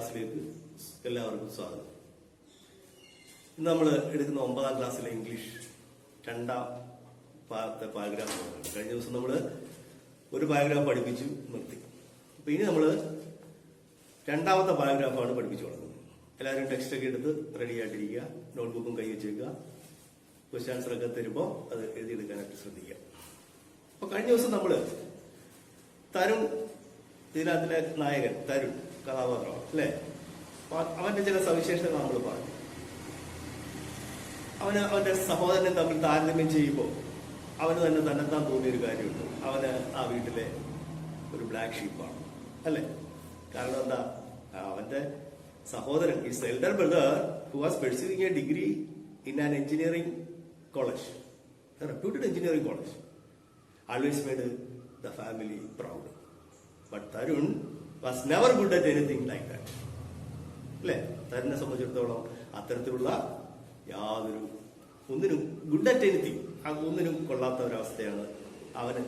ക്ലാസ്സിലേക്ക് എല്ലാവർക്കും സ്വാഗതം. ഇന്ന് നമ്മൾ എടുക്കുന്ന 9ാം ക്ലാസ്സിലെ ഇംഗ്ലീഷ് രണ്ടാം ഭാഗത്തെ പാരഗ്രാഫാണ്. കഴിഞ്ഞ ദിവസം നമ്മൾ ഒരു പാരഗ്രാഫ് പഠിപ്പിച്ചു നിർത്തി. അപ്പൊ ഇനി നമ്മൾ രണ്ടാമത്തെ പാരഗ്രാഫാണ് പഠിപ്പിച്ചു തുടങ്ങുന്നത്. എല്ലാവരും ടെക്സ്റ്റ് ഒക്കെ എടുത്ത് റെഡി ആയിട്ടിരിക്കുക, നോട്ട്ബുക്കും കൈ വെച്ചേക്കുക. ക്വസ്റ്റ്യൻ ആൻസർ ഒക്കെ തരുമ്പോൾ അത് എഴുതിയെടുക്കാനായിട്ട് ശ്രദ്ധിക്കുക. അപ്പൊ കഴിഞ്ഞ ദിവസം നമ്മൾ തരുൺ, ഇതിനകത്തിലെ നായകൻ തരുൺ കഥാപാത്രമാണ് അല്ലെ. അവന്റെ ചില സവിശേഷതകൾ നമ്മൾ പറഞ്ഞു. അവന്റെ സഹോദരനെ തമ്മിൽ താരതമ്യം ചെയ്യുമ്പോൾ അവന് തന്നെ തന്നെത്താൻ തോന്നിയൊരു കാര്യമുണ്ട്. അവന് ആ വീട്ടിലെ ഒരു ബ്ലാക്ക് ഷീപ്പാണ് അല്ലെ. കാരണം എന്താ, അവന്റെ സഹോദരൻ is elder brother who was pursuing A degree in an engineering college, reputed engineering college, always made the family proud. But Tarun was never good at anything like that അല്ലെ. തരുണിനെ സംബന്ധിച്ചിടത്തോളം അത്തരത്തിലുള്ള യാതൊരു ഒന്നിനും ഗുഡ് അറ്റ് എനിത്തിങ്, ഒന്നിനും കൊള്ളാത്ത ഒരവസ്ഥയാണ് അവന്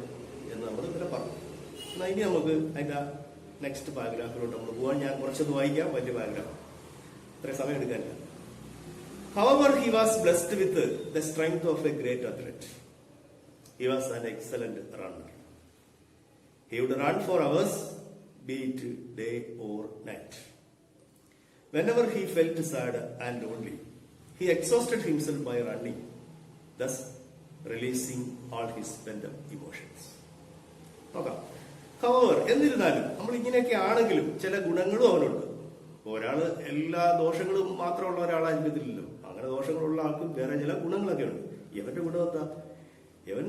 എന്ന് നമ്മൾ ഇന്നലെ പറഞ്ഞു. എന്നാൽ ഇനി നമുക്ക് അതിന്റെ നെക്സ്റ്റ് പാരഗ്രാഫിലോട്ട് നമ്മൾ പോകാൻ. ഞാൻ കുറച്ചൊന്ന് വായിക്കാം, വലിയ പാരഗ്രാഫ്, ഇത്രയും സമയം എടുക്കാനില്ല. However, he was blessed with the strength of a great athlete. He was an excellent runner. He would run for hours, be it day or night. Whenever he felt sad and lonely, he exhausted himself by running, thus releasing all his pent-up emotions. നോക്കാം. However, എന്നിരുന്നാലും നമ്മൾ ഇങ്ങനെയൊക്കെ ആണെങ്കിലും ചില ഗുണങ്ങളും അവനുണ്ട്. ഒരാള് എല്ലാ ദോഷങ്ങളും മാത്രമുള്ള ഒരാളായിരിക്കത്തില്ലല്ലോ. അങ്ങനെ ദോഷങ്ങളുള്ള ആൾക്കും വേറെ ചില ഗുണങ്ങളൊക്കെ ഉണ്ട്. ഇവന്റെ ഗുണം എന്താ, ഇവൻ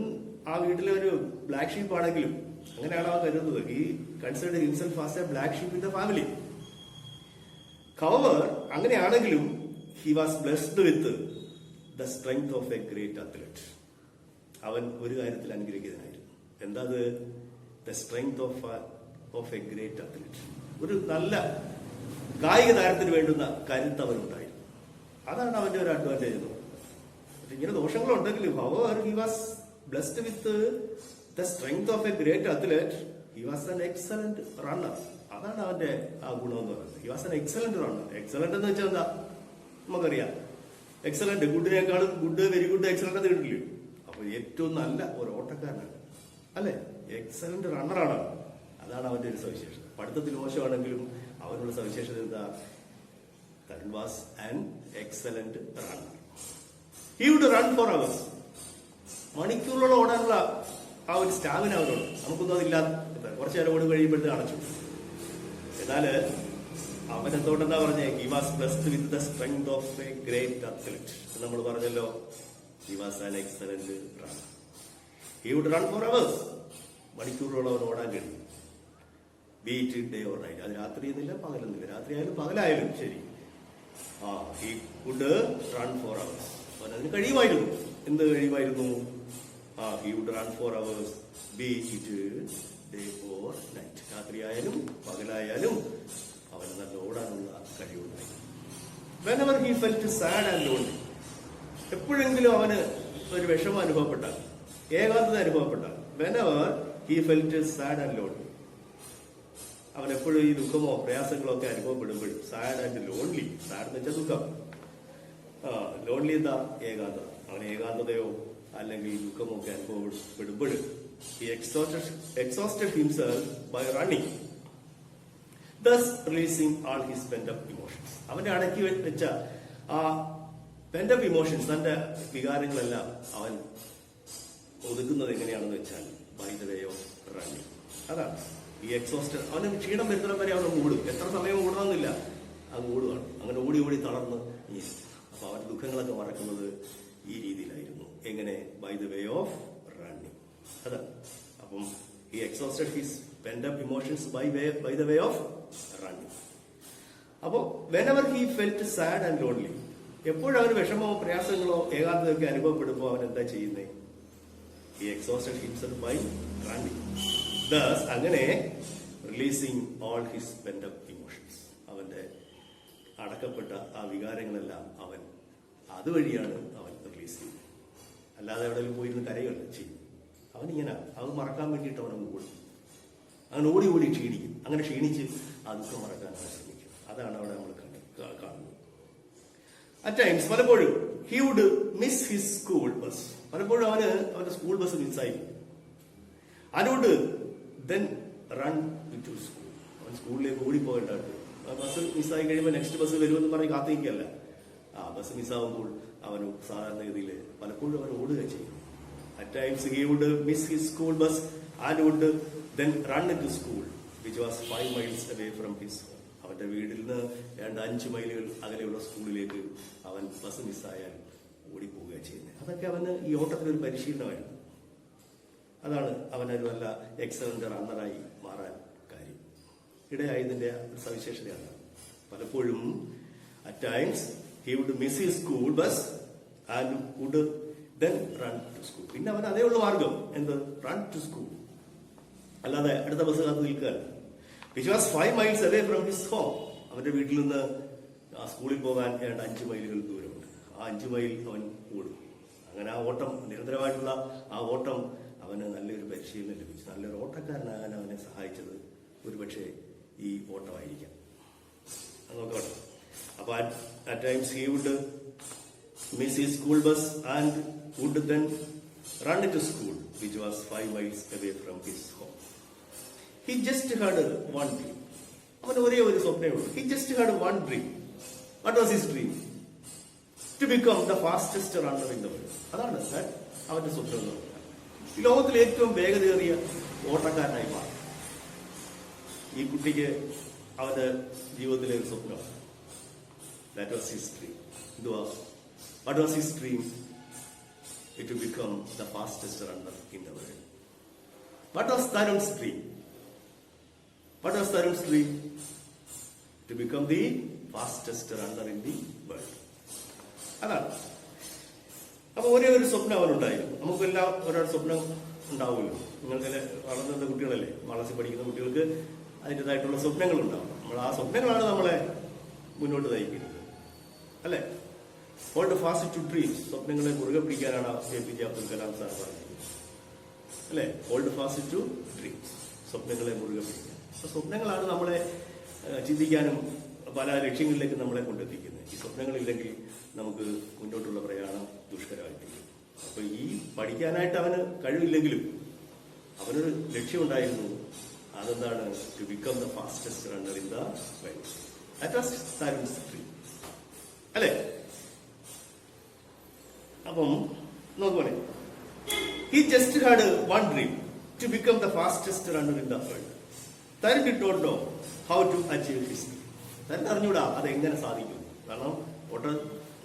ആ വീട്ടിലെ ഒരു ബ്ലാക്ക് ഷീപ്പ് ആണെങ്കിലും അങ്ങനെയാണ് അവൻ കരുതുന്നത്. ഈ consider himself as a black sheep in the family. However അങ്ങനെയാണെങ്കിലും he was blessed with the strength of a great athlete. അവൻ ഒരു കാര്യത്തിൽ അനുഗ്രഹിക്കുന്നതായിരുന്നു. എന്താ അത്? The strength of a great athlete. ഒരു നല്ല കായിക താരത്തിന് വേണ്ടുന്ന കരുത്ത് അവനുണ്ടായിരുന്നു. അതാണ് അവന്റെ ഒരു അഡ്വാൻറ്റേജ് എന്ന് പറയുന്നത്. ഇങ്ങനെ ദോഷങ്ങളുണ്ടെങ്കിലും however he was blessed with the strength of a great athlete. He was an excellent runner. അതാണ് അവന്റെ ആ ഗുണം എന്ന് പറയുന്നത്. He was an excellent runner. Excellent എന്ന് വെച്ചാൽ എന്താ നമുക്കറിയാം. എക്സലന്റ് ഗുഡിനേക്കാളും ഗുഡ്, വെരി ഗുഡ്, എക്സലന്റ് എന്ന് കിട്ടില്ലേ. അപ്പൊ ഏറ്റവും നല്ല ഒരു ഓട്ടക്കാരനാണ് അല്ലെ, എക്സലന്റ് റണ്ണറാണ്. അതാണ് അവന്റെ ഒരു സവിശേഷത. പഠിത്തത്തിൽ മോശമാണെങ്കിലും അവനുള്ള സവിശേഷത എന്താ? That was an excellent runner. He would run for hours. മണിക്കൂറുകളോളം ഓടാനുള്ള ആ ഒരു സ്റ്റാമിന അവനുണ്ട്. നമുക്കൊന്നും അതില്ലാത്ത കുറച്ചു നേരം ഓടി കഴിയുമ്പോഴത്തെ അടച്ചു. എന്നാല് അവൻ എന്തുകൊണ്ടെന്നാ പറഞ്ഞേ? He was blessed with the strength of a great athlete. നമ്മൾ പറഞ്ഞല്ലോ, he was an excellent runner. He would run for hours. മണിക്കൂറുകളോളം അവൻ ഓടാൻ കഴിയും. Be it day or night. അത് രാത്രി എന്നില്ല, പകലെന്നില്ല. രാത്രി ആയാലും പകലായാലും ശരി. He could run for hours. അവൻ അതിന് കഴിയുമായിരുന്നു. എന്ത് കഴിയുമായിരുന്നു? He would run for hours, be it day or night. രാത്രി ആയാലും പകലായാലും അവന് നല്ല ഓടാനുള്ള കഴിവുണ്ടായി. Whenever he felt sad and lonely, എപ്പോഴെങ്കിലും അവന് ഒരു വിഷമം അനുഭവപ്പെട്ടാൽ, ഏകാന്തത അനുഭവപ്പെട്ടാൽ, whenever he felt sad and lonely, അവൻ എപ്പോഴും ഈ ദുഃഖമോ പ്രയാസങ്ങളോ ഒക്കെ അനുഭവപ്പെടുമ്പോഴും, സാഡ് ആൻഡ് ലോൺലി, സാഡ് എന്ന് വെച്ചാൽ ദുഃഖം, ലോൺലി എന്താ? ഏകാന്തത. അവൻ ഏകാന്തതയോ അല്ലെങ്കിൽ ദുഃഖമോ ഒക്കെ അനുഭവപ്പെടുമ്പോഴും he exhausted himself by running, thus releasing all his pent-up emotions. അവന്റെ അടക്കി വെച്ച ആ pent-up emotions, തന്റെ വികാരങ്ങളെല്ലാം അവൻ ഒതുക്കുന്നത് എങ്ങനെയാണെന്ന് വെച്ചാൽ by the way of running. അതാണ് ഈ എക്സോസ്റ്റഡ്. അവന് ക്ഷീണം വരുന്നിടം വരെ അവൻ ഓടും. എത്ര സമയം ഓടണമെന്നില്ല, അങ്ങ് ഓടുകയാണ്. അങ്ങനെ ഓടി ഓടി തളർന്ന് അപ്പൊ അവന്റെ ദുഃഖങ്ങളൊക്കെ മറക്കുന്നത് ഈ രീതിയിലായിരുന്നു. എങ്ങനെ? By the way of running. അതാണ്. അപ്പം ഈ exhausted his pent up emotions by the way of running. അപ്പോ whenever he felt sad and lonely, എപ്പോഴും അവന് വിഷമോ പ്രയാസങ്ങളോ ഏകാന്തതയൊക്കെ അനുഭവപ്പെടുമ്പോൾ അവൻ എന്താ ചെയ്യുന്നത്? He exhausted himself by running. Thus, അങ്ങനെ releasing all his pent up emotions, അവന്റെ അടക്കപ്പെട്ട ആ വികാരങ്ങളെല്ലാം അവൻ അതുവഴിയാണ് അവൻ റിലീസ് ചെയ്യുന്നത്. അല്ലാതെ എവിടെയെങ്കിലും പോയിരുന്ന് കരയല്ല ചെയ്യും. അവനിങ്ങനെ അത് മറക്കാൻ വേണ്ടിയിട്ട് അവൻ ഓടും. അങ്ങനെ ഓടി ഓടി ക്ഷീണിക്കും. അങ്ങനെ ക്ഷീണിച്ച് ആ ദുഃഖം മറക്കാൻ ശ്രമിക്കും. അതാണ് അവിടെ നമ്മൾ കാണുന്നത്. അറ്റ് ടൈംസ് പലപ്പോഴും he would miss his school bus. പലപ്പോഴും അവന്റെ സ്കൂൾ ബസ് മിസ്സായി. And would then run to school. അവൻ സ്കൂളിലേക്ക് ഓടിപ്പോകേണ്ടത്. ബസ് മിസ്സായി കഴിയുമ്പോൾ നെക്സ്റ്റ് ബസ് വരുമെന്ന് പറഞ്ഞ് കാത്തിരിക്കല്ല. ബസ് മിസ്സാവുമ്പോൾ അവന് സാധാരണഗതിയിൽ പലപ്പോഴും അവൻ ഓടുക ചെയ്യും. At times he would miss his school bus and would then run to school, which was 5 miles away from his home. അവന്റെ വീട്ടിൽ നിന്ന് 5 മൈലുകൾ അകലെയുള്ള സ്കൂളിലേക്ക് അവൻ ബസ് മിസ്സായാൽ ഓടിപ്പോവുക ചെയ്യുന്നത്. അതൊക്കെ അവന് ഈ ഓട്ടത്തിനൊരു പരിശീലനമായിരുന്നു. അതാണ് അവനൊരു നല്ല എക്സലന്റ് റണ്ണറായി മാറാൻ കാര്യം ഇടയായതിന്റെ സവിശേഷതയാണ്. പലപ്പോഴും at times he would miss his school bus and would then run to school. പിന്നെ അവൻ അതേ ഉള്ള മാർഗം എന്ത്? റൺ ടു സ്കൂൾ, അല്ലാതെ അടുത്ത ബസ് കാത്ത് നിൽക്കുക. Which was 5 miles away from his home. അവന്റെ വീട്ടിൽ നിന്ന് ആ സ്കൂളിൽ പോകാൻ 5 മൈലുകൾ ദൂരമുണ്ട്. ആ 5 മൈൽ അവൻ ഓടും. അങ്ങനെ ആ ഓട്ടം, നിരന്തരമായിട്ടുള്ള ആ ഓട്ടം അവന് നല്ലൊരു പരിശീലനം ലഭിച്ചു. നല്ലൊരു ഓട്ടക്കാരനാകാൻ അവനെ സഹായിച്ചത് ഒരുപക്ഷെ ഈ ഓട്ടമായിരിക്കാം. നോക്കാം. അപ്പൊ at times he would miss his school bus and would then run to school, which was 5 miles away from his home. He just had one dream. അവന് ഒരേ ഒരു സ്വപ്നമേ ഉള്ളൂ. He just had one dream. What was his dream? To become the fastest runner in the world. അതാണ് അവന്റെ സ്വപ്നം എന്ന് പറഞ്ഞാൽ. ഈ ലോകത്തിലെ ഏറ്റവും വേഗതയേറിയ ഓട്ടക്കാരനായി മാറി. ഈ കുട്ടിക്ക് അവന്റെ ജീവിതത്തിലെ ഒരു സ്വപ്നമാണ്. That was his dream. What was his dream? To become the fastest runner in the world. What was Tarun's dream? What was Tarun's dream? To become the fastest runner in the world. അതാണ്. അപ്പൊ ഒരേ ഒരു സ്വപ്നം അവനുണ്ടായിരുന്നു. നമുക്കെല്ലാം ഒരാൾ സ്വപ്നം ഉണ്ടാവുമല്ലോ. നിങ്ങൾക്കെല്ലാം വളർന്ന കുട്ടികളല്ലേ, വളർച്ച പഠിക്കുന്ന കുട്ടികൾക്ക് അതിൻ്റെതായിട്ടുള്ള സ്വപ്നങ്ങൾ ഉണ്ടാവും. നമ്മൾ ആ സ്വപ്നങ്ങളാണ് നമ്മളെ മുന്നോട്ട് നയിക്കുന്നത്, അല്ലെ? Hold fast to dreams. സ്വപ്നങ്ങളെ മുറുകെ പിടിക്കാനാണ് APJ അബ്ദുൽ കലാം സാർ പറഞ്ഞത്, അല്ലെ? Hold fast to dreams. സ്വപ്നങ്ങളെ മുറുകെ പിടിക്കുക. അപ്പൊ സ്വപ്നങ്ങളാണ് നമ്മളെ ചിന്തിക്കാനും പല ലക്ഷ്യങ്ങളിലേക്ക് നമ്മളെ കൊണ്ടെത്തിക്കുന്നത്. ഈ സ്വപ്നങ്ങളില്ലെങ്കിൽ നമുക്ക് മുന്നോട്ടുള്ള പ്രയാണം ദുഷ്കരമായിട്ടിരിക്കും. അപ്പൊ ഈ പഠിക്കാനായിട്ട് അവന് കഴിവില്ലെങ്കിലും അവനൊരു ലക്ഷ്യമുണ്ടായിരുന്നു. അതെന്താണ്? To become the fastest runner in the world. That was Tarun's dream, അല്ലെ? അപ്പം നോക്കുവാണേ, he just had one dream, to become the fastest runner in the world. Tarun did not know how to achieve his dream. Taran അറിഞ്ഞൂടാ അതെങ്ങനെ സാധിക്കും. കാരണം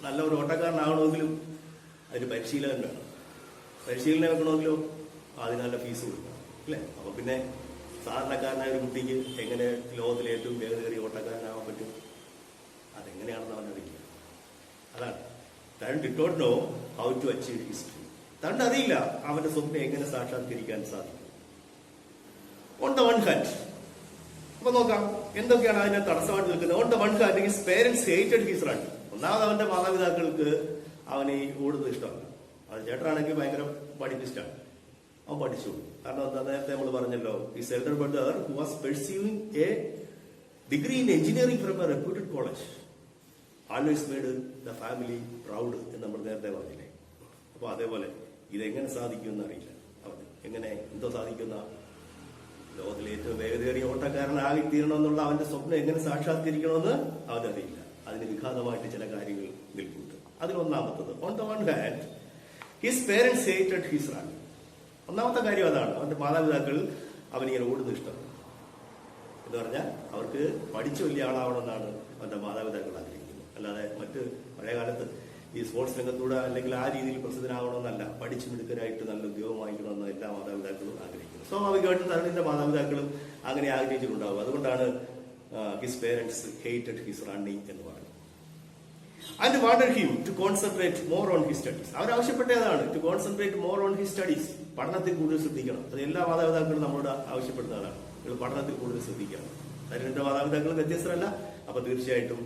നല്ല ഒരു ഓട്ടക്കാരനാകണമെങ്കിലും അതിന് പരിശീലനം വേണം. പരിശീലനം വെക്കണമെങ്കിലോ അതിന് നല്ല ഫീസ് കൊടുക്കണം, അല്ലേ? അപ്പൊ പിന്നെ സാധാരണക്കാരനായ ഒരു കുട്ടിക്ക് എങ്ങനെ ലോകത്തിലെ ഏറ്റവും വേഗതയേറിയ ഓട്ടക്കാരനാകാൻ പറ്റും? അതെങ്ങനെയാണെന്ന് അവനറിയില്ല. അതാണ് Tarun did not know how to achieve his dream. Taran അറിയില്ല അവന്റെ സ്വപ്നം എങ്ങനെ സാക്ഷാത്കരിക്കാൻ സാധിക്കും. ഓൺ ദ വൺ ഹാൻഡ്, അപ്പൊ നോക്കാം എന്തൊക്കെയാണ് അതിനെ തടസ്സമായിട്ട് നിൽക്കുന്നത്. On the one hand his parents hated his run. ഒന്നാമത് അവന്റെ മാതാപിതാക്കൾക്ക് അവന് ഈ ഓടുന്നത് ഇഷ്ടമല്ല. അത് ചേട്ടനാണെങ്കിൽ ഭയങ്കര പഠിപ്പിസ്റ്റാണ്. അവൻ പഠിച്ചു. കാരണം എന്താ, നേരത്തെ നമ്മൾ പറഞ്ഞല്ലോ, his elder brother who was pursuing A degree in engineering from A reputed college always made the family proud എന്ന് നമ്മൾ നേരത്തെ പറഞ്ഞില്ലേ. അപ്പൊ അതേപോലെ ഇതെങ്ങനെ സാധിക്കുമെന്ന് അറിയില്ല അവന്. എന്തോ സാധിക്കുന്ന ലോകത്തിലെ ഏറ്റവും വേഗതയേറിയ ഓട്ടക്കാരനാകി തീരണമെന്നുള്ള അവന്റെ സ്വപ്നം എങ്ങനെ സാക്ഷാത്കരിക്കണമെന്ന് അവനറിയില്ല. അതിന് വിഘാതമായിട്ട് ചില കാര്യങ്ങൾ നിൽക്കുന്നുണ്ട്. അതിലൊന്നാമത്തത്, on the one hand his parents hated his run. ഒന്നാമത്തെ കാര്യം അതാണ്, അവന്റെ മാതാപിതാക്കൾ അവനിങ്ങനെ ഓടുന്നത് ഇഷ്ടമാണ്. എന്ന് പറഞ്ഞാൽ അവർക്ക് പഠിച്ചു വലിയ ആളാവണമെന്നാണ് അവന്റെ മാതാപിതാക്കൾ ആഗ്രഹിക്കുന്നത്. അല്ലാതെ മറ്റ് പഴയ കാലത്ത് ഈ സ്പോർട്സ് രംഗത്തൂടെ അല്ലെങ്കിൽ ആ രീതിയിൽ പ്രസിദ്ധനാകണമെന്നല്ല, പഠിച്ചു മിടുക്കരായിട്ട് നല്ല ഉദ്യോഗം വാങ്ങിക്കണമെന്ന് എല്ലാ മാതാപിതാക്കളും ആഗ്രഹിക്കുന്നു. സ്വാഭാവികമായിട്ടും തരുണിന്റെ മാതാപിതാക്കളും അങ്ങനെ ആഗ്രഹിച്ചിട്ടുണ്ടാവും. അതുകൊണ്ടാണ് his parents hated his running എന്ന് പറയുന്നത്. And wanted him to concentrate more on his studies. അവരാവശ്യപ്പെട്ടതാണ് to concentrate more on his studies. പഠനത്തിൽ കൂടുതൽ ശ്രദ്ധിക്കണം. അത് എല്ലാ മാതാപിതാക്കളും നമ്മളോട് ആവശ്യപ്പെടുന്നതാണ്. നിങ്ങൾ പഠനത്തിൽ കൂടുതൽ ശ്രദ്ധിക്കണം. തരുണിന്റെ മാതാപിതാക്കളും വ്യത്യസ്തരല്ല. അപ്പൊ തീർച്ചയായിട്ടും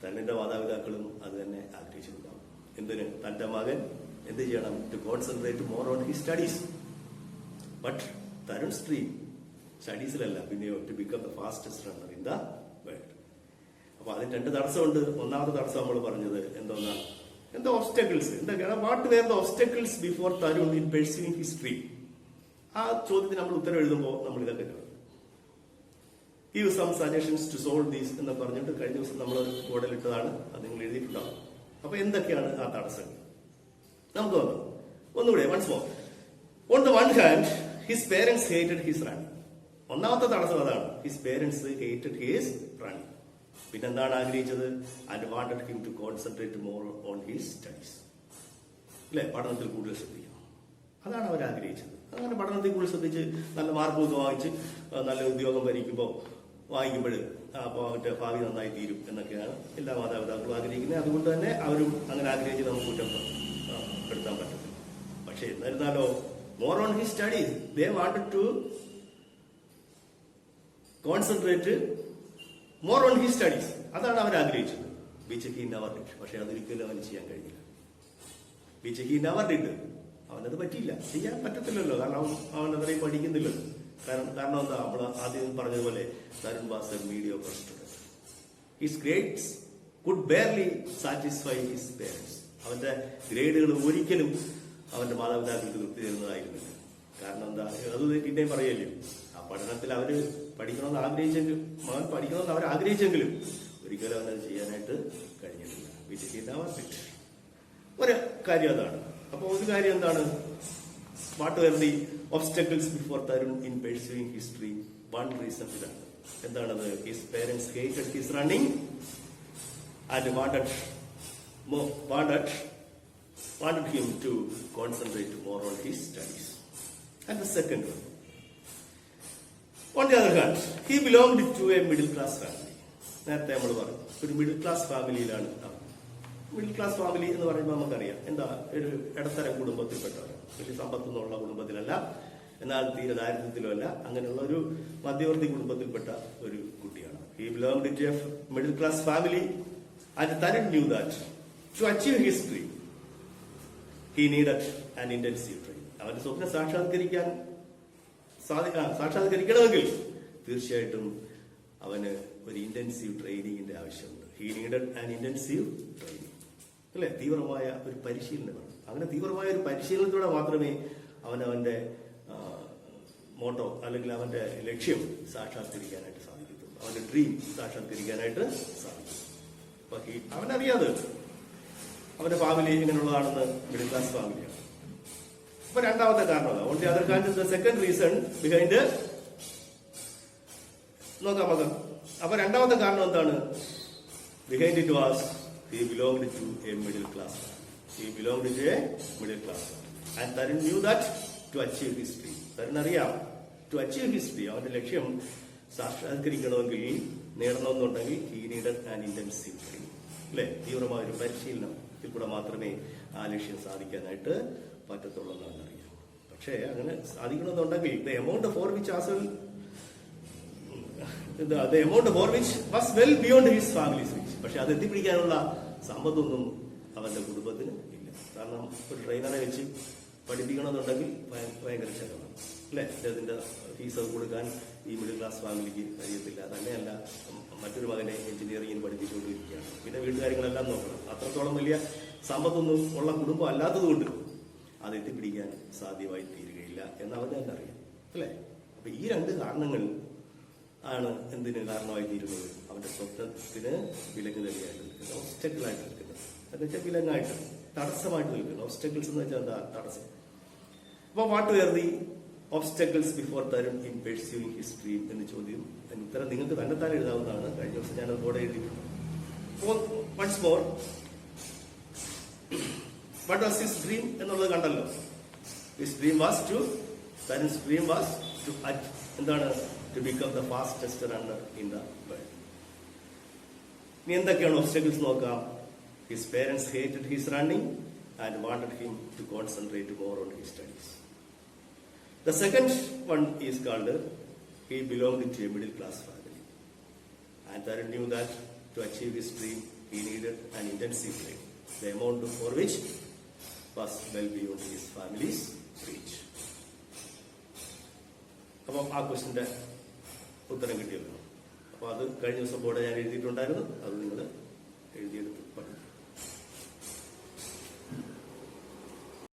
തരുണിന്റെ മാതാപിതാക്കളും അത് തന്നെ ആഗ്രഹിച്ചിട്ടുണ്ടാവും. എന്തിന്? തന്റെ മകൻ എന്ത് ചെയ്യണം? To concentrate more on his studies. But Tarun's dream സ്റ്റഡീസിലല്ല, പിന്നെയോ to become the fastest runner in the world. അപ്പൊ അതിന് രണ്ട് തടസ്സമുണ്ട്. ഒന്നാമത്തെ തടസ്സം നമ്മൾ പറഞ്ഞത് എന്താ ഒബ്സ്റ്റക്കിൾസ് എന്തൊക്കെയാണ്? What were the obstacles before Tarun in pursuing his dream? ആ ചോദ്യത്തിന് നമ്മൾ ഉത്തരം എഴുതുമ്പോൾ നമ്മൾ ഇതൊക്കെ give some suggestions to solve these എന്ന് പറഞ്ഞിട്ട് കഴിഞ്ഞ ദിവസം നമ്മൾ ബോർഡിലിട്ടതാണ്. അത് നിങ്ങൾ എഴുതിയിട്ടുണ്ടാവും. അപ്പൊ എന്തൊക്കെയാണ് ആ തടസ്സങ്ങൾ? നമുക്ക് നോക്കാം ഒന്നുകൂടെ. Once more. On the one hand his parents hated his running. ഒന്നാമത്തെ തടസ്സം അതാണ്. His parents hated his running. പിന്നെന്താണ് ആഗ്രഹിച്ചത്? And wanted him to concentrate more on his studies. അല്ലെ, പഠനത്തിൽ കൂടുതൽ ശ്രദ്ധിക്കണം. അതാണ് അവർ ആഗ്രഹിച്ചത്. അങ്ങനെ പഠനത്തിൽ കൂടുതൽ ശ്രദ്ധിച്ച് നല്ല മാർക്കൊക്കെ വാങ്ങിച്ച് നല്ല ഉദ്യോഗം വാങ്ങിക്കുമ്പോൾ അപ്പോൾ അവന്റെ ഭാവി നന്നായി തീരും എന്നൊക്കെയാണ് എല്ലാ മാതാപിതാക്കളും ആഗ്രഹിക്കുന്നത്. അതുകൊണ്ട് തന്നെ അവരും അങ്ങനെ ആഗ്രഹിച്ച് നമുക്ക് കുറ്റപ്പെടുത്താൻ പറ്റത്തില്ല. പക്ഷെ എന്നിരുന്നാലോ, more on his studies they wanted to concentrate more on his studies. അതാണ് അവർ ആഗ്രഹിച്ചത്. Which he never did. പക്ഷെ അതൊരിക്കലും അവന് ചെയ്യാൻ കഴിഞ്ഞില്ല. Which he never did. അവനത് പറ്റിയില്ല, ചെയ്യാൻ പറ്റത്തില്ലല്ലോ. കാരണം അവൻ അത്രയും പഠിക്കുന്നില്ലല്ലോ. കാരണം എന്താ, നമ്മൾ ആദ്യം പറഞ്ഞതുപോലെ Tarun was A mediocre student. His grades could barely satisfy his parents. അവന്റെ ഗ്രേഡുകൾ ഒരിക്കലും അവന്റെ മാതാപിതാക്കൾക്ക് തൃപ്തി തരുന്നതായിരുന്നില്ല. കാരണം എന്താ, അത് പിന്നെയും പറയല്ലേ, ആ പഠനത്തിൽ അവര് പഠിക്കണമെന്ന് ആഗ്രഹിച്ചെങ്കിലും മകൻ പഠിക്കണമെന്ന് അവർ ആഗ്രഹിച്ചെങ്കിലും ഒരിക്കലും അവനത് ചെയ്യാനായിട്ട് കഴിഞ്ഞിട്ടില്ല. വിജയിക്കുന്ന ഒരു കാര്യം അതാണ്. അപ്പൊ ഒരു കാര്യം എന്താണ്? What were the obstacles before Tarun in pursuing his dream? One reason ഇതാണ്. എന്താണത്? His parents hated his running and wanted him to concentrate more on his studies. And the second one, on the other hand, he belonged to a middle class family. നേരത്തെ നമ്മൾ പറഞ്ഞു ഒരു middle class ഫാമിലിയിലാണ്. Middle class family എന്ന് പറയുമ്പോൾ നമുക്കറിയാം എന്താ, ഒരു ഇടത്തരം കുടുംബത്തിൽപ്പെട്ടവർ. വലിയ സമ്പത്തൊന്നുള്ള കുടുംബത്തിലല്ല, എന്നാൽ തീരെ ദാരിദ്ര്യത്തിലുമല്ല. അങ്ങനെയുള്ള ഒരു മധ്യവർത്തി കുടുംബത്തിൽപ്പെട്ട ഒരു കുട്ടിയാണ്. He belonged to a middle class family and Tarun knew that to achieve his dream he needed an intensive training. അവന്റെ സ്വപ്നം സാക്ഷാത്കരിക്കണമെങ്കിൽ തീർച്ചയായിട്ടും അവന് ഒരു ഇന്റൻസീവ് ട്രെയിനിങ്ങിന്റെ ആവശ്യമുണ്ട്. He needed an intensive training. അല്ലെ, തീവ്രമായ ഒരു പരിശീലനം വേണം. അങ്ങനെ തീവ്രമായ ഒരു പരിശീലനത്തിലൂടെ മാത്രമേ അവന്റെ മോട്ടോ അല്ലെങ്കിൽ അവന്റെ ലക്ഷ്യം സാക്ഷാത്കരിക്കാനായിട്ട് സാധിക്കത്തുള്ളൂ. അവന്റെ ഡ്രീം സാക്ഷാത്കരിക്കാനായിട്ട് സാധിക്കും. അപ്പൊ അവനറിയാതെ അവന്റെ ഫാമിലി എങ്ങനെയുള്ളതാണെന്ന് മിഡിൽ ക്ലാസ് ഫാമിലിയാണ്. അപ്പൊ രണ്ടാമത്തെ കാരണം on the other hand the second reason behind നോക്കാം മകം. അപ്പൊ രണ്ടാമത്തെ കാരണം എന്താണ്? Behind it was he belonged to a middle class family. He belonged to a middle class family. And Tarun knew that to achieve his dream. Tarun അറിയാം to achieve his dream, അവന്റെ ലക്ഷ്യം സാക്ഷാത്കരിക്കണമെങ്കിൽ നേടണമെന്നുണ്ടെങ്കിൽ he needed an intensive training. അല്ലെ, തീവ്രമായ ഒരു പരിശീലനത്തിൽ കൂടെ മാത്രമേ ആ ലക്ഷ്യം സാധിക്കാനായിട്ട് പറ്റത്തുള്ളൂ എന്നാണ് അറിയാം. പക്ഷേ അങ്ങനെ സാധിക്കണമെന്നുണ്ടെങ്കിൽ the amount for which was well beyond his family's reach. പക്ഷെ അത് എത്തിപ്പിടിക്കാനുള്ള സമ്പത്തൊന്നും അവന്റെ കുടുംബത്തിന് ഇല്ല. കാരണം ഒരു ട്രെയിനറെ വെച്ച് പഠിപ്പിക്കണമെന്നുണ്ടെങ്കിൽ ഭയങ്കര ചെലവാണ്. അല്ലെ, അദ്ദേഹത്തിന്റെ ഫീസ് കൊടുക്കാൻ ഈ മിഡിൽ ക്ലാസ് ഫാമിലിക്ക് കഴിയത്തില്ല. തന്നെയല്ല, മറ്റൊരു മകനെ എഞ്ചിനീയറിംഗിന് പഠിപ്പിച്ചുകൊണ്ടിരിക്കുകയാണ്. പിന്നെ വീട്ടുകാര്യങ്ങളെല്ലാം നോക്കണം. അത്രത്തോളം വലിയ സമ്പത്തൊന്നും ഉള്ള കുടുംബം അല്ലാത്തതുകൊണ്ട് അത് എത്തിപ്പിടിക്കാൻ സാധ്യമായി തീരുകയില്ല എന്ന് അവന് തന്നെ അറിയാം. അല്ലെ, അപ്പൊ ഈ രണ്ട് കാരണങ്ങൾ ആണ് എന്തിന് കാരണമായി തീരുന്നത്? അവന്റെ സ്വപ്നത്തിന് വിലങ്ങ് തന്നെയായിട്ട് നിൽക്കുന്നത്, ഒബ്സ്റ്റക്കിളായിട്ട് നിൽക്കുന്നത്. എന്ന് വെച്ചാൽ വിലങ്ങായിട്ട്, തടസ്സമായിട്ട് നിൽക്കുന്നത്. ഒബ്സ്റ്റക്കിൾസ് എന്ന് വെച്ചാൽ എന്താ? തടസ്സം. അപ്പൊ what were the obstacles before Tarun in pursuing his dream എന്ന് ചോദ്യം ഉത്തരം നിങ്ങൾക്ക് തന്നെ എഴുതാവുന്നതാണ്. കഴിഞ്ഞ ദിവസം ഞാനത് കൂടെ എഴുതിയിട്ടുണ്ട്. Once more, what was his dream എന്നുള്ളത് കണ്ടല്ലോ. His dream was to Tarun's dream was to എന്താണ്? To become the fastest runner in the world. ഇനി എന്തൊക്കെയാണ് ഒബ്സ്റ്റക്കിൾസ് നോക്കാം. His parents hated his running and wanted him to concentrate more on his studies. The second one is called he belonged to a middle class family and Tarun knew that to achieve his dream he needed an intensive training, the amount for which was well beyond his family's reach. അപ്പം ആ ക്വസ്റ്റിന്റെ ഉത്തരം കിട്ടിയല്ലോ. അപ്പോൾ അത് കഴിഞ്ഞ ദിവസം board ഞാൻ എഴുതിയിട്ടുണ്ടായിരുന്നു, അത് നിങ്ങൾ എഴുതിയെടുത്ത്